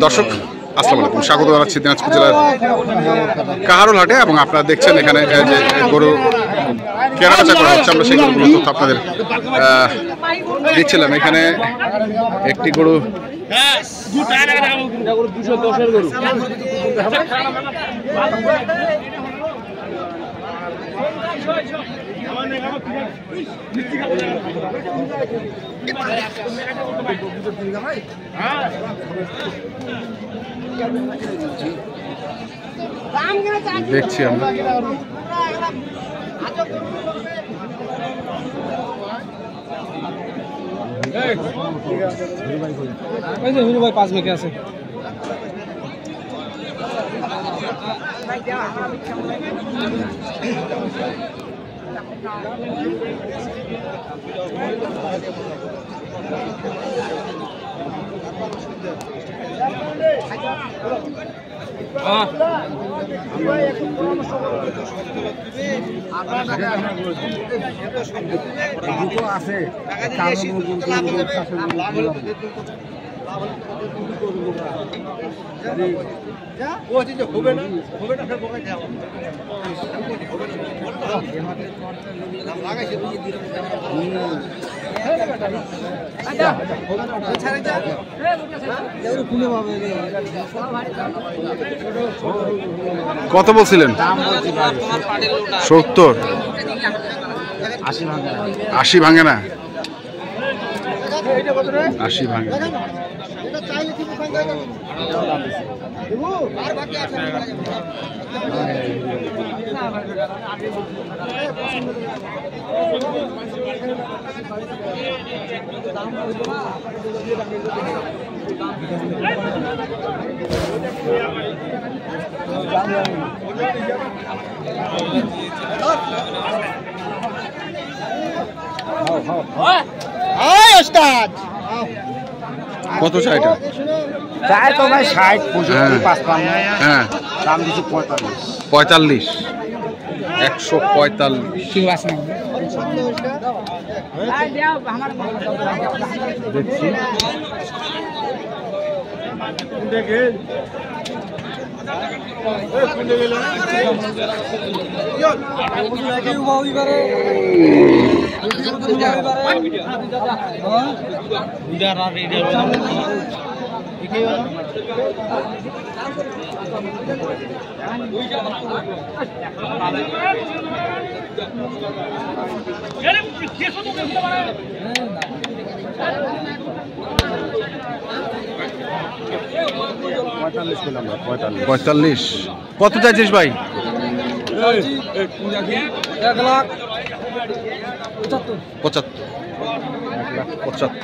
দর্শক আসসালামু আলাইকুম, স্বাগত জানাচ্ছি দিনাজপুর জেলার কাহারোল হাটে এবং আপনারা দেখছেন এখানে যে গরু কেনাবেচা করা হচ্ছে। আমরা সেই গরুগুলো তথ্য আপনাদের দিচ্ছিলাম। এখানে একটি গরু দেখছি আমরা। ভাই 5 মিনিট আছে। আছে কত বলছিলেন? 70। 80 ভাঙে না, 80 ভাঙে। কত চাইটা? চাই তো ভাই 60, 65, 55। হ্যাঁ, দাম দিচ্ছি 45। 45, 145। দেখছি পঁয়তাল্লিশ। কত চাইছিস ভাই? 1,75,75।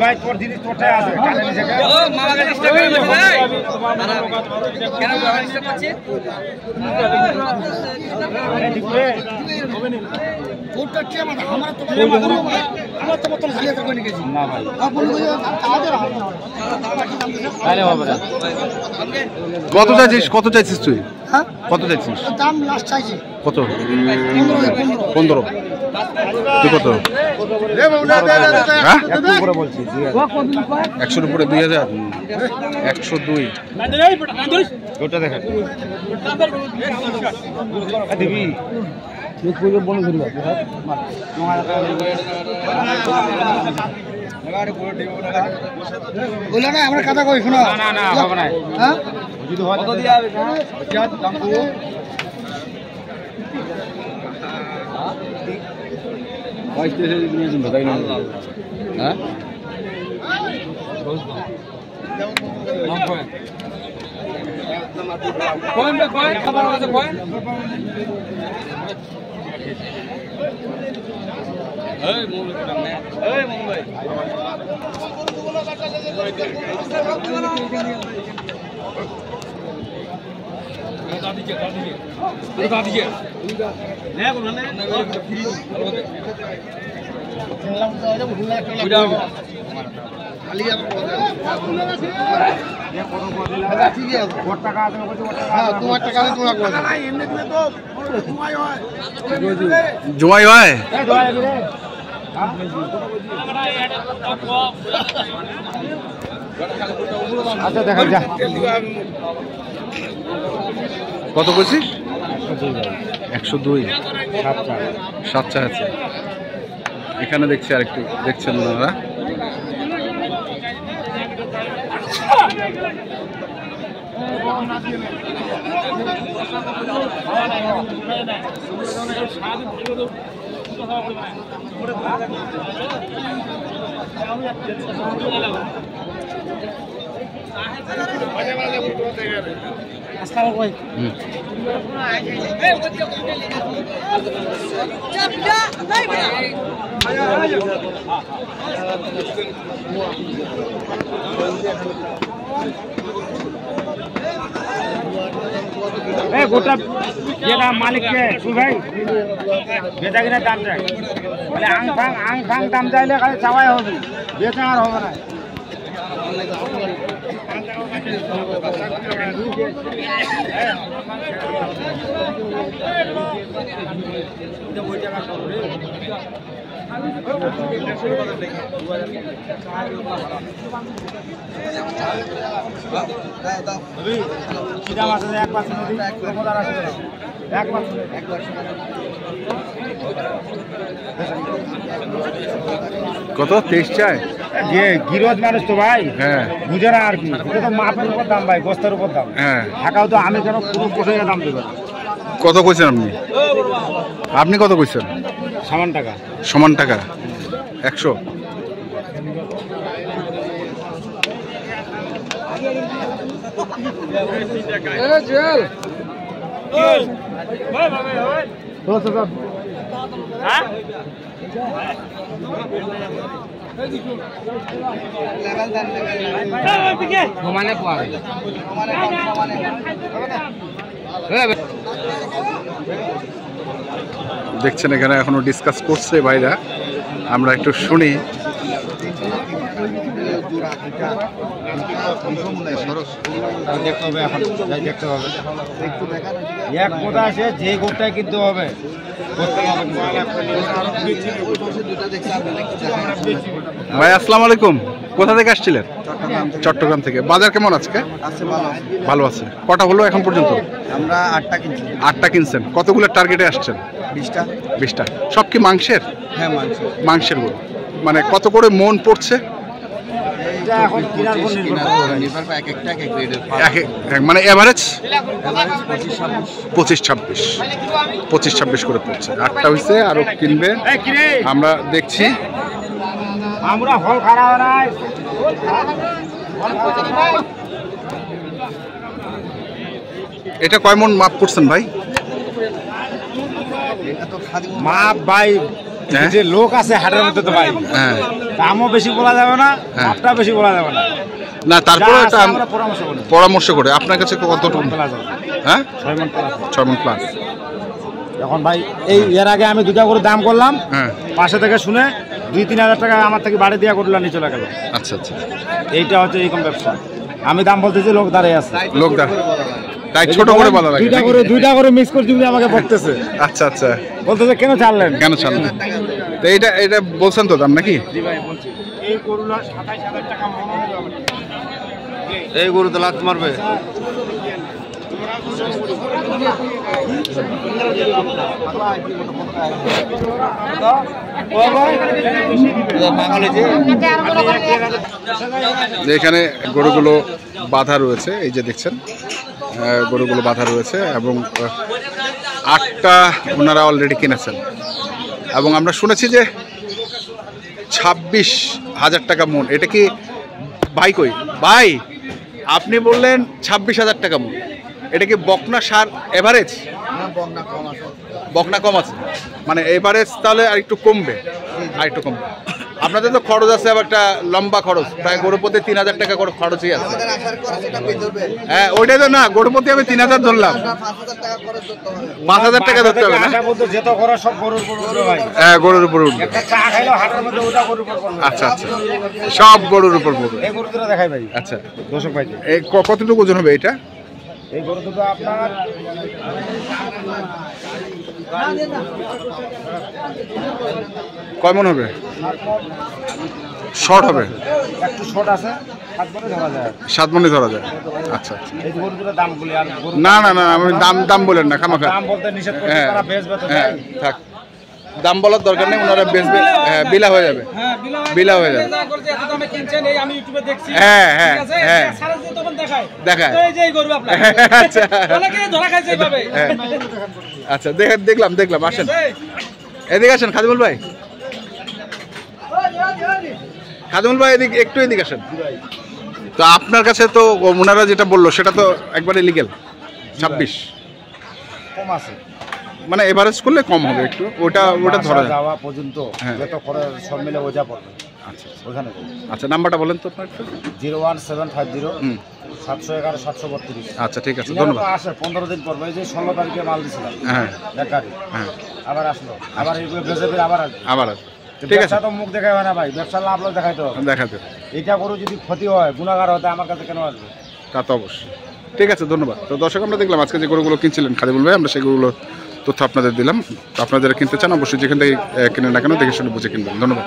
ভাই তোর জিনিস তোরটাই আছে কানে নিচে ও মামা কে ডিস্টার্ব করে বসে ভাই কেন বাবা ডিস্টার্ব করছে হবে না ওটা কি আমার তো আমার তো বোতল খালি করে নিয়ে গেছি না ভাই আপনি আমাদের আরে বাবা কত চাইছিস? কত চাইছিস তুই? হ্যাঁ কত চাইছিস? দাম লাস্ট চাইছি কত? 15। তুই কত? হ্যাঁ, 100-এর উপরে 2000। 102। ওটা দেখা দিবি। বললো না আমরা কথা কই শোনো না না হবে না হ্যাঁ যদি হয় কত দিয়া হবে যা দাম কো কয় স্টেশনে নিয়ে যান ঢাকাই না হ্যাঁ কোন কোন খবর আছে কোন এই মুম্বাই জমাই হয় আচ্ছা দেখা যা কত বলছি 102 7 চা আছে এখানে দেখছি আরেকটু দেখছেন ওনারা গোটা যেটা মালিককে ভাই বেচা কিনা দাম চাই তাহলে আং ফাং দাম চাইলে খালি চাওয়াই হবে বেচা আর হবে না কি দাম আছে 1% কত 23 চায় যে গিরোজ মানুষ তো ভাই হ্যাঁ বুঝে না আর কি এটা তো মাপের উপর দাম ভাই বস্তার উপর দাম হ্যাঁ ঢাকাও তো আমি কেন পুরো কোষে দাম দেবো কত কইছেন আপনি কত কইছেন সমান টাকা 100 দেখছেন এখানে এখনো ডিসকাস করছে ভাইরা আমরা একটু শুনি দেখতে হবে এখন দেখতে হবে এক গোটা আছে যে গোটায় কিনতে হবে ভাই আসসালামু আলাইকুম কোথা থেকে আসছিলেন চট্টগ্রাম থেকে বাজার কেমন আজকে ভালো আছে কটা হলো এখন পর্যন্ত আমরা 8টা কিনছি 8টা কিনছেন কতগুলো টার্গেটে আসছেন 20টা সব কি মাংসের হ্যাঁ মাংসের গরু মানে কত করে মন পড়ছে এখন কিনার উপর নির্ভর করে এক-একটা এক গ্রেডের মানে এভারেজ 25-26 করে পড়ছে 8টা হইছে আরো কিনবে আমরা দেখছি আমরা হল খারাপ নাই এটা কয় মন মাপ করছেন ভাই মাপ ভাই যে লোক আছে হাটের মধ্যে তো ভাই হ্যাঁ দামও বেশি বলা যাবে না মাপটা বেশি বলা যাবে না না তারপরে এটা আমরা পরামর্শ করে আপনার কাছে কতটুকু হ্যাঁ 6 মন প্লাস এখন ভাই এই এর আগে আমি 2টা করে দাম করলাম হ্যাঁ পাশে থেকে শুনে 2-3 হাজার টাকা আমার থেকে বাড়ি দেওয়া করলাম নিয়ে চলে গেল আচ্ছা এইটা হচ্ছে এরকম ব্যবসা আমি দাম বলতেছি লোক দাঁড়িয়ে আছে তাই ছোট করে বলা লাগে 2টা করে মিক্স করে দিবি আমাকে বলতেছে আচ্ছা বলতেছে কেন ছাড়লেন তো এটা বলছেন তো দাম নাকি জি ভাই বলছি এই গরুটা 27000 টাকা মন হবে এই গরু তো লাত মারবে এখানে গরুগুলো বাঁধা রয়েছে এই যে দেখছেন গরুগুলো বাঁধা রয়েছে এবং 8টা ওনারা অলরেডি কিনেছেন এবং আমরা শুনেছি যে 26,000 টাকা মন এটা কি ভাই কই ভাই আপনি বললেন 26,000 টাকা মন এটা কি বকনা সার এভারেজ বকনা কম আছে মানে এভারেজ তাহলে আর একটু কমবে আপনাদের তো খরচ আছে, আবার একটা লম্বা খরচ, প্রায় গরু প্রতি 3000 টাকা করে খরচই আছে। হ্যাঁ ওইটাই তো না, গরু প্রতি আমি 3000 ধরলাম, 5000 টাকা ধরতে হবে না? হ্যাঁ গরুর উপর উঠবে। আচ্ছা আচ্ছা, সব গরুর উপর পড়বে। দেখাই ভাই। আচ্ছা দর্শক ভাই, এই কতটুকু ওজন হবে এটা? এই গরু দুটো আপনার কয় মন হবে? শর্ট হবে? একটু ছোট আছে, 7 মনে ধরা যায়। 7 মনে ধরা যায়। আচ্ছা আচ্ছা, এই গরু দুটো দাম বলি আর গরু না না না, আমি দাম বলেন না খামাখা। দাম বলতে নিষেধ করতে, হ্যাঁ তারা বেচবে তো হ্যাঁ ভাই। থাক, দাম বলার দরকার নেই, ওনারা বেচবে। হ্যাঁ বিলা হয়ে যাবে, বিলা হয়ে যাবে। হ্যাঁ হ্যাঁ হ্যাঁ দেখায়। আচ্ছা হ্যাঁ আচ্ছা, দেখলাম। আসেন এদিকে, আসেন খাদিমুল ভাই, এদিকে আসেন। তো আপনার কাছে তো ওনারা যেটা বললো সেটা তো একবারে লিগ্যাল 26, কম আছে মানে এভারেজ করলে কম হবে একটু, ওটা ধরা যায়। যাওয়া পর্যন্ত হ্যাঁ। যত করে সব মিলে ওজা পড়বে। আচ্ছা ওখানে আচ্ছা, নাম্বারটা বলেন তো আপনার একটু। 01750 711 732। আচ্ছা ঠিক আছে, ধন্যবাদ। ধন্যবাদ। আসে 15 দিন পর, এই যে 16 তারিখে মাল দিছিলাম হ্যাঁ এক গাড়ি, হ্যাঁ আবার আসলো, আবার এইগুলো বেঁচে ফিরে আবার আসবে। আবার আসবে। ঠিক আছে, ব্যবসা তো মুখ দেখাবে না ভাই, ব্যবসার লাভ লোক দেখাইতে হবে। দেখাতে এটা করে যদি ক্ষতি হয়, গুণাগার হতে আমার কাছে কেন আসবে? তা তো অবশ্যই। ঠিক আছে, ধন্যবাদ। তো দর্শক, আমরা দেখলাম আজকে যে গরুগুলো কিনছিলেন খাদিমুল ভাই, আমরা সেগুলো তথ্য আপনাদের দিলাম। তো আপনারা যারা কিনতে চান অবশ্যই যেখান থেকে কিনেন না কেন দেখে শুনে বুঝে কিনবেন। ধন্যবাদ।